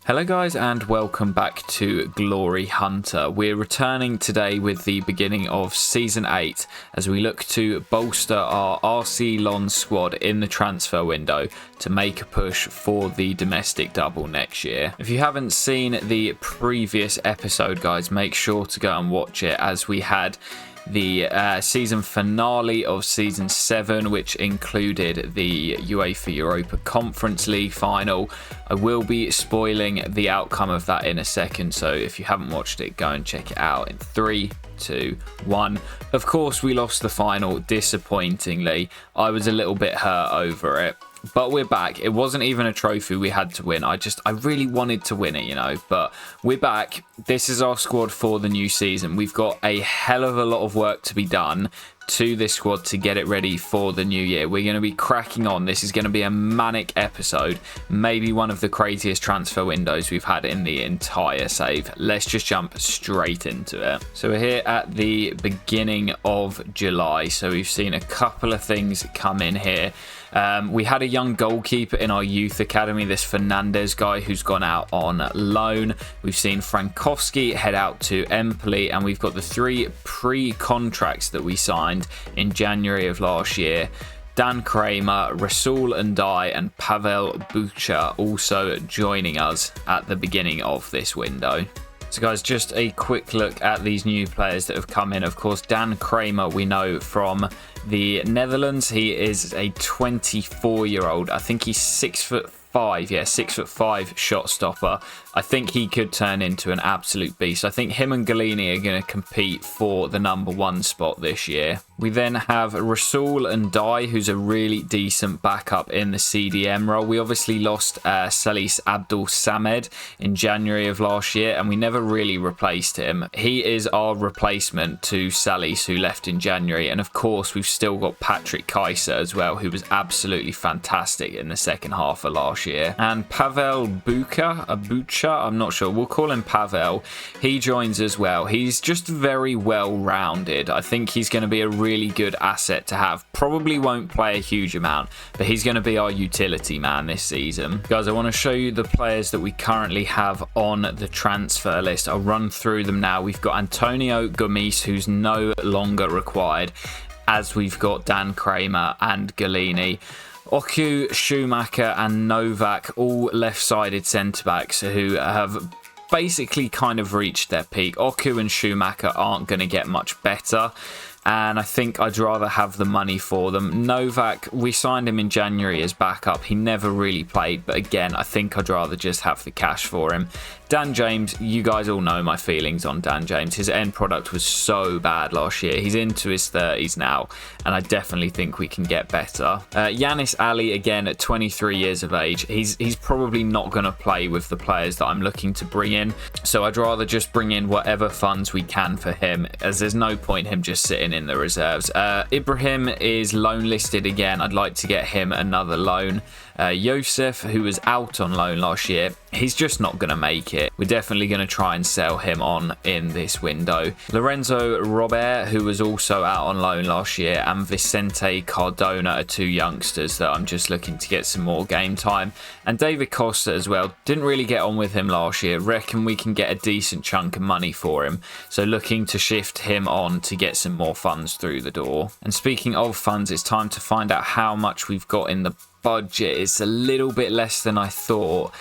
Hello guys and welcome back to Glory Hunter. We're returning today with the beginning of Season 8 as we look to bolster our RC Lons squad in the transfer window to make a push for the domestic double next year. If you haven't seen the previous episode guys, make sure to go and watch it as we had the season finale of Season 7, which included the UEFA Europa Conference League final. I will be spoiling the outcome of that in a second, so if you haven't watched it, go and check it out in 3, 2, 1. Of course, we lost the final disappointingly. I was a little bit hurt over it. But we're back. It wasn't even a trophy we had to win. I really wanted to win it, you know. But we're back. This is our squad for the new season. We've got a hell of a lot of work to be done to this squad to get it ready for the new year. We're going to be cracking on. This is going to be a manic episode. Maybe one of the craziest transfer windows we've had in the entire save. Let's just jump straight into it. So we're here at the beginning of July. So we've seen a couple of things come in here. We had a young goalkeeper in our youth academy, this Fernandez guy who's gone out on loan. We've seen Frankowski head out to Empoli, and we've got the 3 pre-contracts that we signed in January of last year. Dan Kramer, Rasul Ndai and Pavel Bucha also joining us at the beginning of this window. So guys, just a quick look at these new players that have come in. Of course, Dan Kramer we know from the Netherlands. He is a 24-year-old. I think he's 6'5". Yeah, 6'5" shot stopper. I think he could turn into an absolute beast. I think him and Galini are going to compete for the #1 spot this year. We then have Rasul Ndai, who's a really decent backup in the CDM role. We obviously lost Salis Abdul Samed in January of last year, and we never really replaced him. He is our replacement to Salis, who left in January. And of course, we've still got Patrick Kaiser as well, who was absolutely fantastic in the second half of last year. And Pavel Bucha, I'm not sure. We'll call him Pavel. He joins as well. He's just very well-rounded. I think he's going to be a really good asset to have. Probably won't play a huge amount, but he's going to be our utility man this season. Guys, I want to show you the players that we currently have on the transfer list. I'll run through them now. We've got Antonio Gomes, who's no longer required, as we've got Dan Kramer and Galini. Oku, Schumacher and Novak, all left-sided centre-backs who have basically kind of reached their peak. Oku and Schumacher aren't going to get much better, and I think I'd rather have the money for them. Novak, we signed him in January as backup. He never really played, but again, I think I'd rather just have the cash for him. Dan James, you guys all know my feelings on Dan James. His end product was so bad last year. He's into his 30s now, and I definitely think we can get better. Yanis Ali, again, at 23 years of age, he's probably not going to play with the players that I'm looking to bring in, so I'd rather just bring in whatever funds we can for him, as there's no point him just sitting in the reserves. Ibrahim is loan listed again. I'd like to get him another loan. Josef, who was out on loan last year, he's just not going to make it. We're definitely going to try and sell him on in this window. Lorenzo Robert, who was also out on loan last year, and Vicente Cardona are 2 youngsters that I'm just looking to get some more game time. And David Costa as well. Didn't really get on with him last year. Reckon we can get a decent chunk of money for him. So looking to shift him on to get some more funds through the door. And speaking of funds, it's time to find out how much we've got in the budget. It's a little bit less than I thought.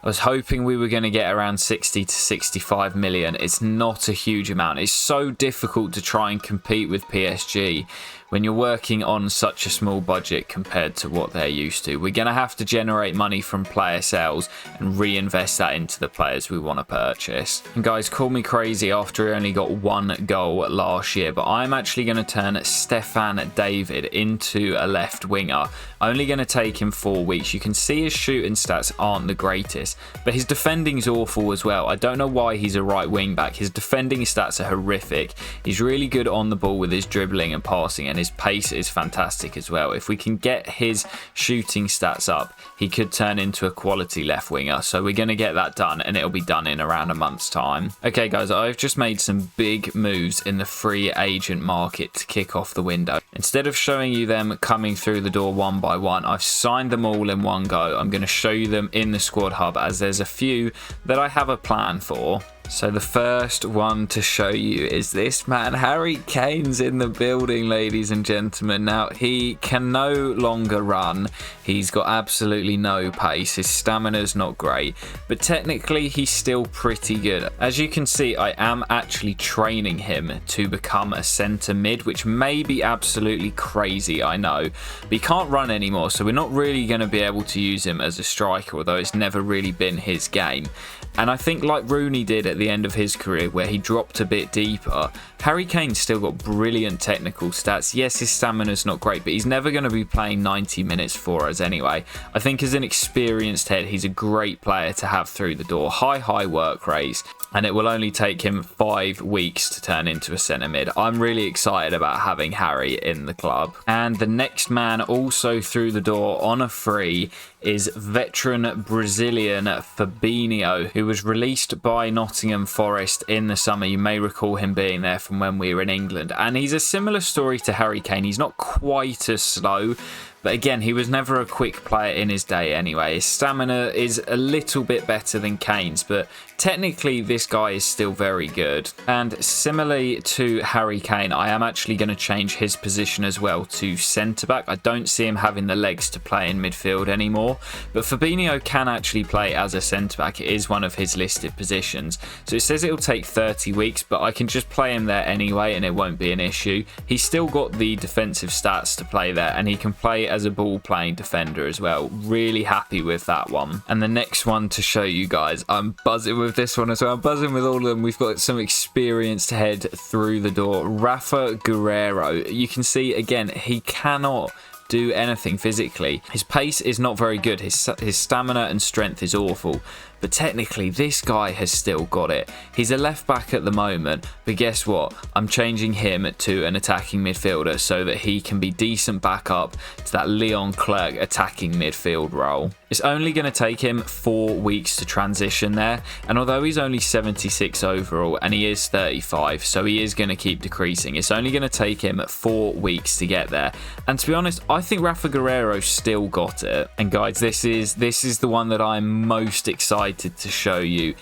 I was hoping we were going to get around 60 to 65 million. It's not a huge amount. It's so difficult to try and compete with PSG when you're working on such a small budget compared to what they're used to. We're going to have to generate money from player sales and reinvest that into the players we want to purchase. And guys, call me crazy after he only got 1 goal last year, but I'm actually going to turn Stefan David into a left winger. Only going to take him 4 weeks. You can see his shooting stats aren't the greatest, but his defending's awful as well. I don't know why he's a right wing back. His defending stats are horrific. He's really good on the ball with his dribbling and passing, and his pace is fantastic as well. If we can get his shooting stats up, he could turn into a quality left winger. So we're going to get that done, and it'll be done in around a month's time. Okay guys, I've just made some big moves in the free agent market to kick off the window. Instead of showing you them coming through the door one by one, I've signed them all in one go. I'm going to show you them in the squad hub, as there's a few that I have a plan for. So the first one to show you is this man. Harry Kane's in the building, ladies and gentlemen. Now, he can no longer run. He's got absolutely no pace. His stamina's not great, but technically he's still pretty good. As you can see, I am actually training him to become a centre mid, which may be absolutely crazy, I know. But he can't run anymore, so we're not really going to be able to use him as a striker, although it's never really been his game. And I think like Rooney did at the end of his career, where he dropped a bit deeper, Harry Kane's still got brilliant technical stats. Yes, his stamina's not great, but he's never going to be playing 90 minutes for us anyway. I think as an experienced head, he's a great player to have through the door. High work rates, and it will only take him 5 weeks to turn into a centre mid. I'm really excited about having Harry in the club. And the next man also through the door on a free is veteran Brazilian Fabinho, who was released by Nottingham Forest in the summer. You may recall him being there from when we were in England. And he's a similar story to Harry Kane. He's not quite as slow, but again, he was never a quick player in his day anyway. His stamina is a little bit better than Kane's, but technically this guy is still very good. And similarly to Harry Kane, I am actually going to change his position as well to centre-back. I don't see him having the legs to play in midfield anymore, but Fabinho can actually play as a centre-back. It is one of his listed positions. So it says it'll take 30 weeks, but I can just play him there anyway and it won't be an issue. He's still got the defensive stats to play there, and he can play as a ball playing defender as well. Really happy with that one. And the next one to show you guys, I'm buzzing with this one as well. I'm buzzing with all of them. We've got some experienced head through the door. Rafa Guerreiro. You can see again, he cannot do anything physically. His pace is not very good. His stamina and strength is awful. But technically, this guy has still got it. He's a left back at the moment, but guess what? I'm changing him to an attacking midfielder so that he can be decent backup to that Leon Clerc attacking midfield role. It's only going to take him 4 weeks to transition there, and although he's only 76 overall and he is 35, so he is going to keep decreasing, it's only going to take him 4 weeks to get there. And to be honest, I think Rafa Guerreiro still got it. And guys, this is the one that I'm most excited to show you.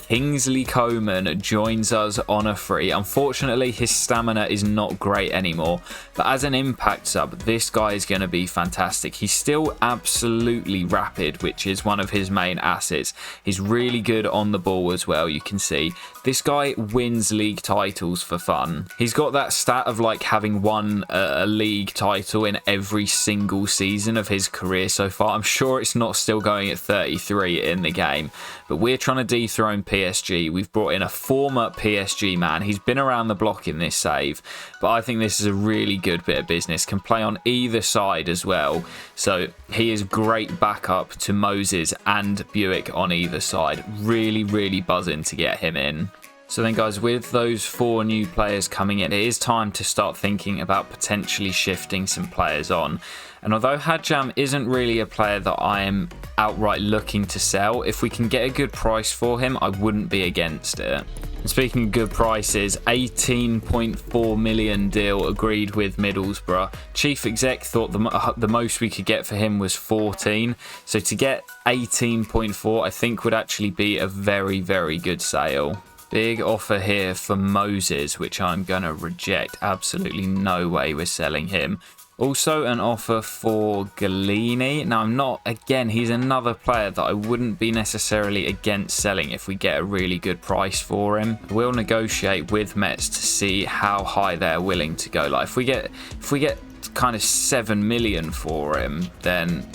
Kingsley Coman joins us on a free. Unfortunately, his stamina is not great anymore, but as an impact sub, this guy is going to be fantastic. He's still absolutely rapid, which is one of his main assets. He's really good on the ball as well. You can see this guy wins league titles for fun. He's got that stat of like having won a league title in every single season of his career so far. I'm sure it's not still going at 33 in the game, but we're trying to dethrone PSG. We've brought in a former PSG man. He's been around the block in this save, but I think this is a really good bit of business. Can play on either side as well, so he is great backup to Moses and Buick on either side. Really buzzing to get him in. So then guys, with those 4 new players coming in, it is time to start thinking about potentially shifting some players on. And although Hadjam isn't really a player that I am outright looking to sell, if we can get a good price for him, I wouldn't be against it. And speaking of good prices, 18.4 million deal agreed with Middlesbrough. Chief Exec thought the most we could get for him was 14. So to get 18.4, I think would actually be a very good sale. Big offer here for Moses, which I'm going to reject. Absolutely no way we're selling him. Also an offer for Galini. Now I'm not, again, he's another player that I wouldn't be necessarily against selling if we get a really good price for him. We'll negotiate with Mets to see how high they're willing to go. Like if we get kind of 7 million for him, then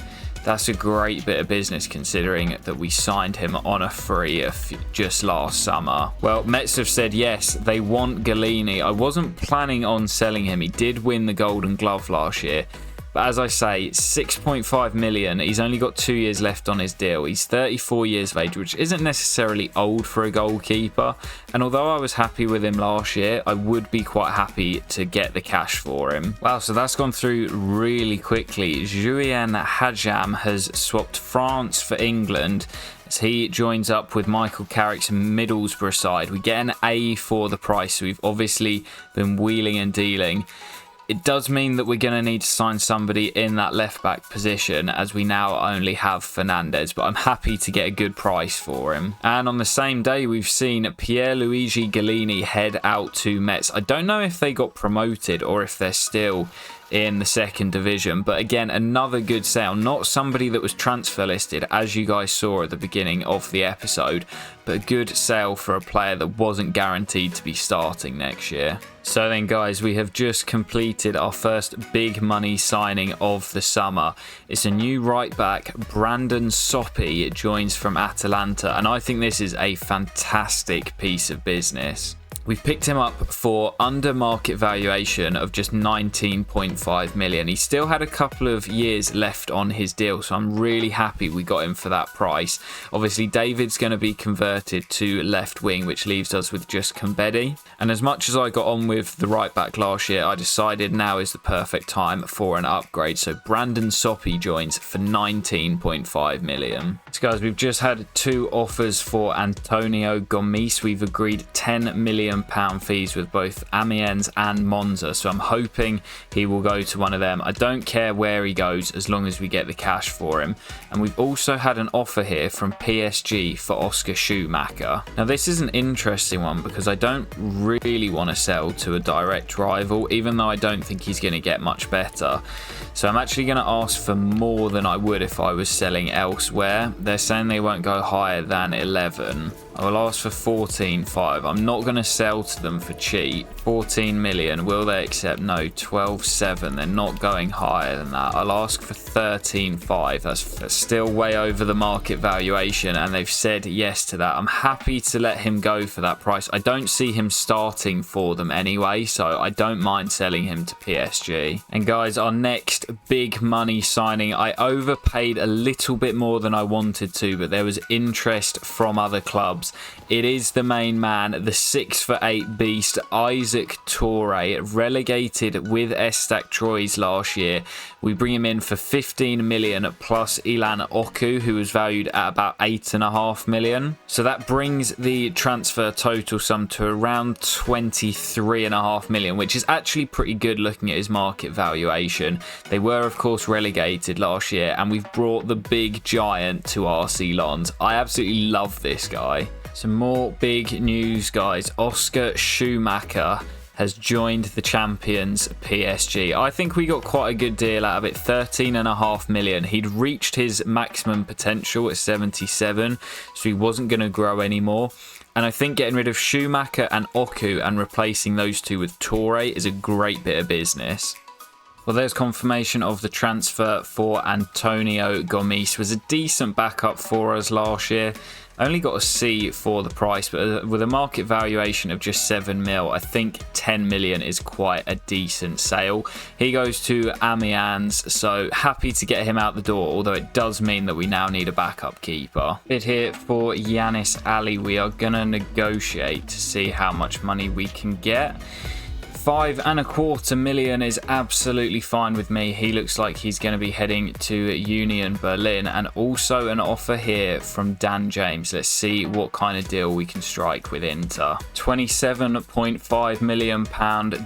that's a great bit of business considering that we signed him on a free just last summer. Well, Mets have said yes, they want Galini. I wasn't planning on selling him. He did win the Golden Glove last year, But as I say, 6.5 million. He's only got 2 years left on his deal. He's 34 years of age, which isn't necessarily old for a goalkeeper. And although I was happy with him last year, I would be quite happy to get the cash for him. Wow, so that's gone through really quickly. Julien Hadjam has swapped France for England as he joins up with Michael Carrick's Middlesbrough side. We get an A for the price, so we've obviously been wheeling and dealing. It does mean that we're going to need to sign somebody in that left-back position, as we now only have Fernandez, but I'm happy to get a good price for him. And on the same day, we've seen Pierluigi Gallini head out to Metz. I don't know if they got promoted or if they're still in the second division, but again, another good sale. Not somebody that was transfer listed, as you guys saw at the beginning of the episode, but a good sale for a player that wasn't guaranteed to be starting next year. So then, guys, we have just completed our first big money signing of the summer. It's a new right back, Brandon Soppy, joins from Atalanta, and I think this is a fantastic piece of business. We've picked him up for under market valuation of just 19.5 million. He still had a couple of years left on his deal, so I'm really happy we got him for that price. Obviously, David's going to be converted to left wing, which leaves us with just Kambedi. And as much as I got on with the right back last year, I decided now is the perfect time for an upgrade. So Brandon Soppy joins for 19.5 million. So guys, we've just had 2 offers for Antonio Gomis. We've agreed £10 million fees with both Amiens and Monza, so I'm hoping he will go to one of them. I don't care where he goes as long as we get the cash for him. And we've also had an offer here from PSG for Oscar Schumacher. Now this is an interesting one because I don't really want to sell to a direct rival, even though I don't think he's going to get much better. So I'm actually going to ask for more than I would if I was selling elsewhere. They're saying they won't go higher than 11. I will ask for 14.5. I'm not going to sell to them for cheap. 14 million. Will they accept? No. 12.7. They're not going higher than that. I'll ask for 13.5. That's still way over the market valuation, and they've said yes to that. I'm happy to let him go for that price. I don't see him starting for them anyway, so I don't mind selling him to PSG. And guys, our next big money signing, I overpaid a little bit more than I wanted to, but there was interest from other clubs. It is the main man, the 6'8" beast, Isaac Toure, relegated with Estac Troyes last year. We bring him in for 15 million plus Ilan Oku, who was valued at about 8.5 million. So that brings the transfer total sum to around 23.5 million, which is actually pretty good looking at his market valuation. They were, of course, relegated last year, and we've brought the big giant to RC Lens. I absolutely love this guy. Some more big news, guys. Oscar Schumacher has joined the champions PSG. I think we got quite a good deal out of it. 13.5 million. He'd reached his maximum potential at 77, so he wasn't going to grow anymore. And I think getting rid of Schumacher and Oku and replacing those two with Toure is a great bit of business. Well, there's confirmation of the transfer for Antonio Gomis. Was a decent backup for us last year. Only got a C for the price, but with a market valuation of just 7 mil, I think 10 million is quite a decent sale. He goes to Amiens, so happy to get him out the door, although it does mean that we now need a backup keeper. Bid here for Yanis Ali. We are going to negotiate to see how much money we can get. 5.25 million is absolutely fine with me. He looks like he's going to be heading to Union Berlin, and also an offer here from Dan James. Let's see what kind of deal we can strike with Inter. £27.5 million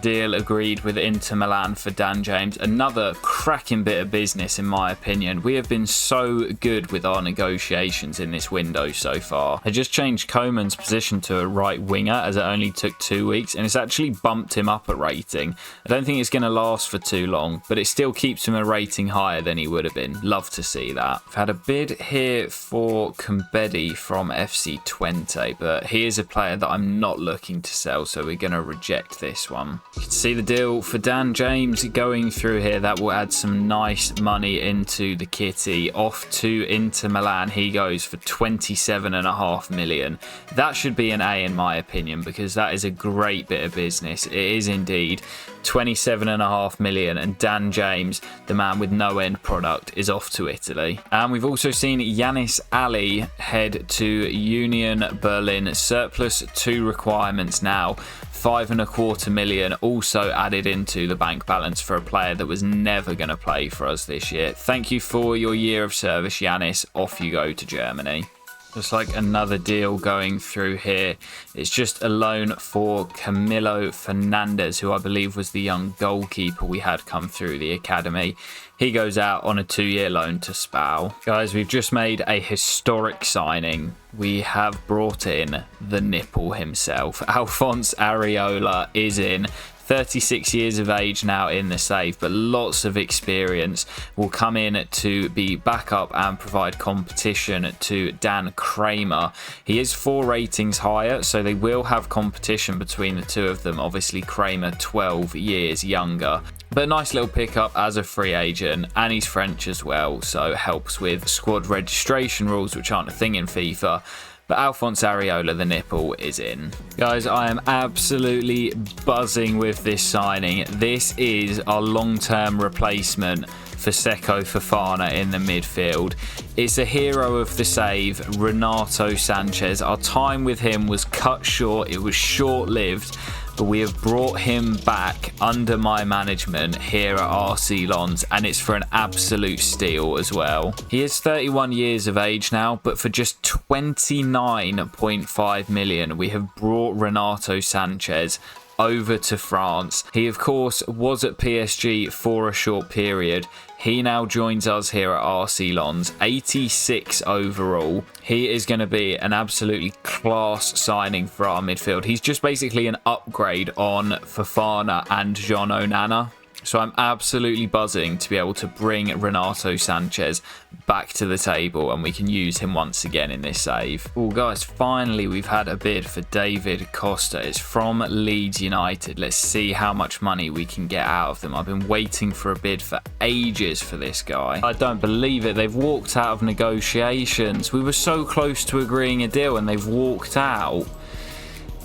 deal agreed with Inter Milan for Dan James. Another cracking bit of business in my opinion. We have been so good with our negotiations in this window so far. I just changed Coman's position to a right winger as it only took 2 weeks, and it's actually bumped him up a rating. I don't think it's going to last for too long, but it still keeps him a rating higher than he would have been. Love to see that. I've had a bid here for Kambedi from FC Twente, but he is a player that I'm not looking to sell, so we're going to reject this one. You can see the deal for Dan James going through here. That will add some nice money into the kitty. Off to Inter Milan he goes for 27.5 million. That should be an A in my opinion, because that is a great bit of business. It is indeed. 27.5 million, and Dan James, the man with no end product, is off to Italy. And we've also seen Yanis Ali head to Union Berlin, surplus 2 requirements now. 5.25 million also added into the bank balance for a player that was never going to play for us this year. Thank you for your year of service, Yanis. Off you go to Germany. Just like another deal going through here. It's just a loan for Camilo Fernandez, who I believe was the young goalkeeper we had come through the academy. He goes out on a 2-year loan to Spal. Guys, we've just made a historic signing. We have brought in the nipple himself. Alphonse Areola is in. 36 years of age now in the save, but lots of experience. Will come in to be backup and provide competition to Dan Kramer. He is 4 ratings higher, so they will have competition between the two of them. Obviously, Kramer 12 years younger. But a nice little pickup as a free agent, and he's French as well, so helps with squad registration rules, which aren't a thing in FIFA. But Alphonse Areola, the nipple, is in. Guys, I am absolutely buzzing with this signing. This is our long-term replacement for Seko Fofana in the midfield. It's a hero of the save, Renato Sanchez. Our time with him was cut short. It was short-lived. But we have brought him back under my management here at RC Lons, and it's for an absolute steal as well. He is 31 years of age now, but for just 29.5 million, we have brought Renato Sanchez over to France. He, of course, was at PSG for a short period. He now joins us here at RC Lons, 86 overall. He is going to be an absolutely class signing for our midfield. He's just basically an upgrade on Fofana and Jean Onana. So I'm absolutely buzzing to be able to bring Renato Sanchez back to the table, and we can use him once again in this save. Oh, guys, finally we've had a bid for David Costa. It's from Leeds United. Let's see how much money we can get out of them. I've been waiting for a bid for ages for this guy. I don't believe it. They've walked out of negotiations. We were so close to agreeing a deal and they've walked out.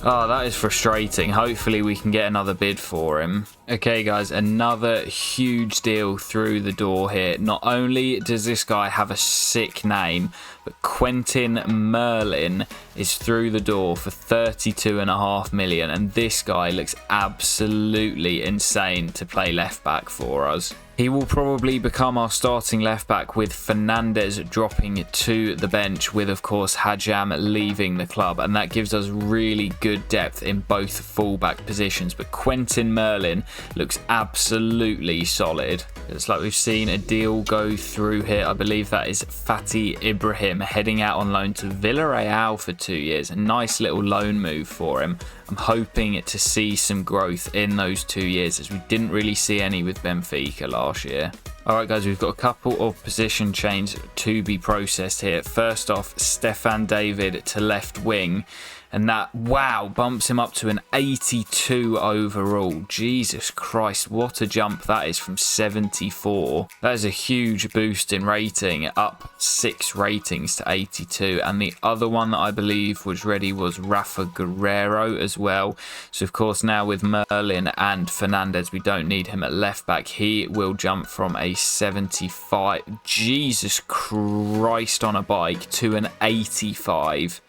Oh, that is frustrating. Hopefully we can get another bid for him. Okay, guys, another huge deal through the door here. Not only does this guy have a sick name, but Quentin Merlin is through the door for 32.5 million. And this guy looks absolutely insane to play left back for us. He will probably become our starting left back, with Fernandez dropping to the bench, with, of course, Hajam leaving the club. And that gives us really good depth in both fullback positions. But Quentin Merlin looks absolutely solid. It's like we've seen a deal go through here. I believe that is Fatih Ibrahim heading out on loan to Villarreal for 2 years. A nice little loan move for him. I'm hoping to see some growth in those 2 years, as we didn't really see any with Benfica last year. Alright, guys, we've got a couple of position changes to be processed here. First off, Stefan David to left wing. And that, wow, bumps him up to an 82 overall. Jesus Christ, what a jump that is from 74. That is a huge boost in rating, up 6 ratings to 82. And the other one that I believe was ready was Rafa Guerrero as well. So, of course, now with Merlin and Fernandez, we don't need him at left back. He will jump from a 75, Jesus Christ, on a bike, to an 85.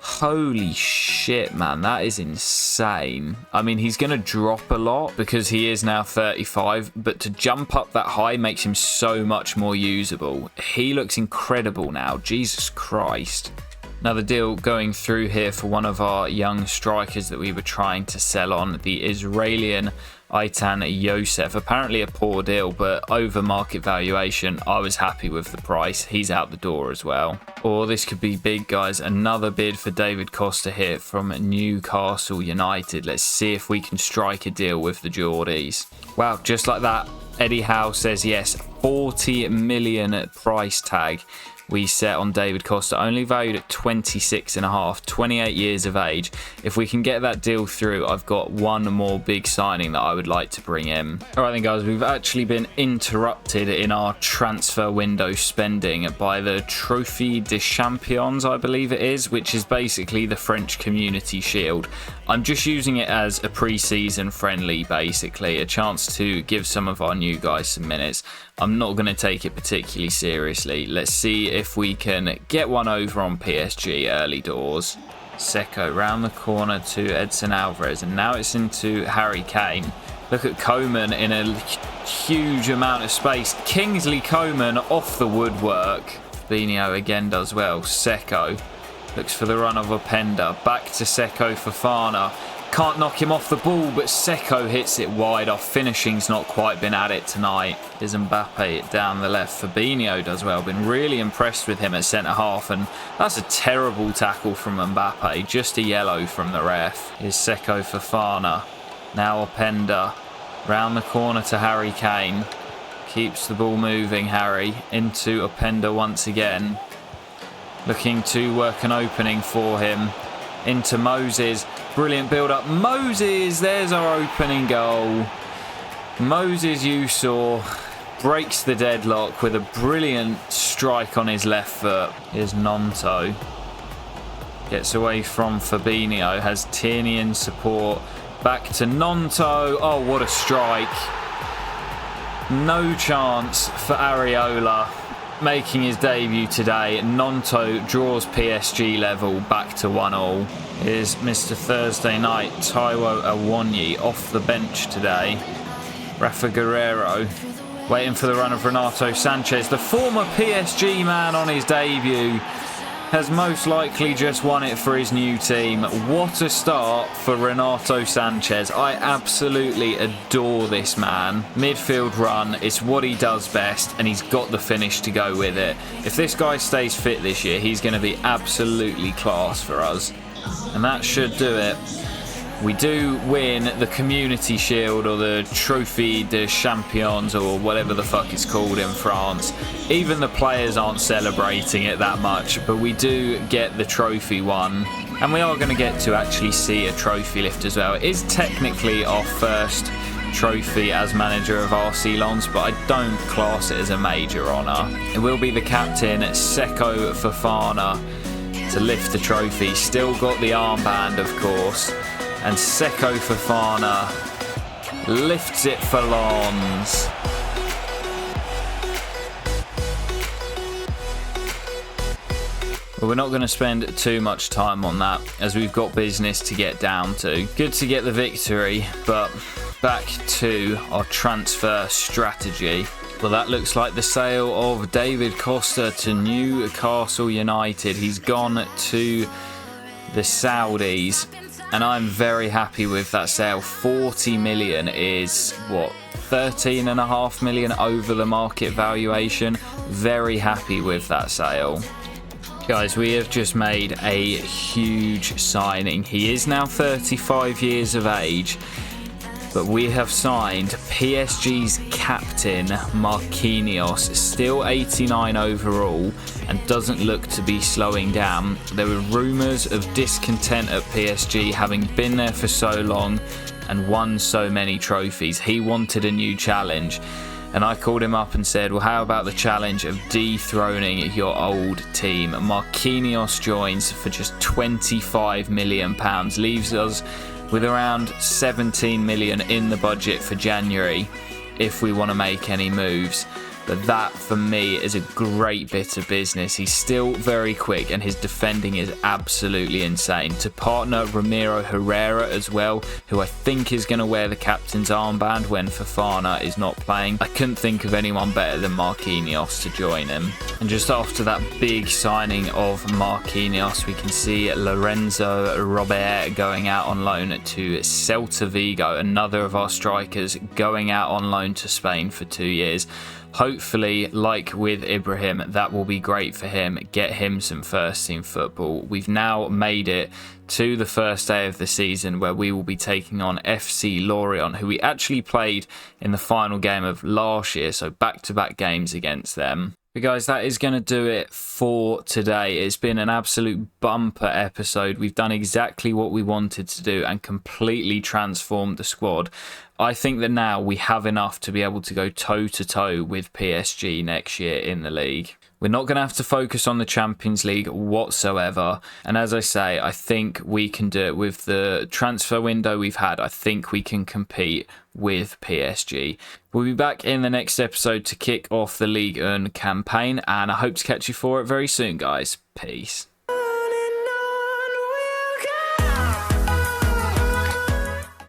Holy shit, man, that is insane. I mean, he's going to drop a lot because he is now 35, but to jump up that high makes him so much more usable. He looks incredible now. Jesus Christ. Another deal going through here for one of our young strikers that we were trying to sell on, the Israeli Aitan Yosef. Apparently a poor deal, but over market valuation, I was happy with the price. He's out the door as well. Or this could be big, guys. Another bid for David Costa here from Newcastle United. Let's see if we can strike a deal with the Geordies. Wow, just like that, Eddie Howe says yes. 40 million price tag we set on David Costa, only valued at 26.5, 28 years of age. If we can get that deal through, I've got one more big signing that I would like to bring in. All right then guys, we've actually been interrupted in our transfer window spending by the Trophée des Champions, I believe it is, which is basically the French Community Shield. I'm just using it as a pre-season friendly, basically, a chance to give some of our new guys some minutes. I'm not going to take it particularly seriously. Let's see if we can get one over on PSG early doors. Seco round the corner to Edson Alvarez, and now it's into Harry Kane. Look at Coman in a huge amount of space. Kingsley Coman off the woodwork. Fabinho again does well. Seco looks for the run of Openda. Back to Seco Fofana. Can't knock him off the ball, but Seco hits it wide. Our finishing's not quite been at it tonight. Here's Mbappe down the left. Fabinho does well. Been really impressed with him at centre-half, and that's a terrible tackle from Mbappe. Just a yellow from the ref. Here's Seco Fofana. Now Openda. Round the corner to Harry Kane. Keeps the ball moving, Harry. Into Openda once again. Looking to work an opening for him. Into Moses. Brilliant build-up. Moses! There's our opening goal. Moses Youssou breaks the deadlock with a brilliant strike on his left foot. Here's Nonto. Gets away from Fabinho. Has Tierney in support. Back to Nonto. Oh, what a strike. No chance for Areola making his debut today. Nonto draws PSG level back to 1-1. Here's Mr. Thursday Night, Taiwo Awoniyi off the bench today. Rafa Guerreiro waiting for the run of Renato Sanchez. The former PSG man on his debut has most likely just won it for his new team. What a start for Renato Sanchez. I absolutely adore this man. Midfield run, it's what he does best, and he's got the finish to go with it. If this guy stays fit this year, he's going to be absolutely class for us. And that should do it. We do win the Community Shield, or the Trophée des Champions, or whatever the fuck it's called in France. Even the players aren't celebrating it that much, but we do get the trophy won. And we are going to get to actually see a trophy lift as well. It is technically our first trophy as manager of RC Lens, but I don't class it as a major honour. It will be the captain, Seco Fofana, to lift the trophy. Still got the armband, of course. And Seco Fofana lifts it for Lens. But we're not going to spend too much time on that, as we've got business to get down to. Good to get the victory, but back to our transfer strategy. Well, that looks like the sale of David Costa to Newcastle United. He's gone to the Saudis, and I'm very happy with that sale. 40 million is, what, 13.5 million over the market valuation. Very happy with that sale. Guys, we have just made a huge signing. He is now 35 years of age, but we have signed PSG's captain, Marquinhos, still 89 overall, and doesn't look to be slowing down. There were rumours of discontent at PSG, having been there for so long and won so many trophies. He wanted a new challenge, and I called him up and said, well, how about the challenge of dethroning your old team? Marquinhos joins for just £25 million, leaves us with around 17 million in the budget for January if we want to make any moves. But that, for me, is a great bit of business. He's still very quick, and his defending is absolutely insane. To partner Ramiro Herrera as well, who I think is going to wear the captain's armband when Fofana is not playing. I couldn't think of anyone better than Marquinhos to join him. And just after that big signing of Marquinhos, we can see Lorenzo Robert going out on loan to Celta Vigo. Another of our strikers going out on loan to Spain for 2 years. Hopefully, like with Ibrahim, that will be great for him. Get him some first team football. We've now made it to the first day of the season, where we will be taking on FC Lorient, who we actually played in the final game of last year, so back-to-back games against them. But guys, that is going to do it for today. It's been an absolute bumper episode. We've done exactly what we wanted to do and completely transformed the squad. I think that now we have enough to be able to go toe-to-toe with PSG next year in the league. We're not going to have to focus on the Champions League whatsoever. And as I say, I think we can do it with the transfer window we've had. I think we can compete with PSG. We'll be back in the next episode to kick off the Ligue 1 campaign, and I hope to catch you for it very soon, guys. Peace.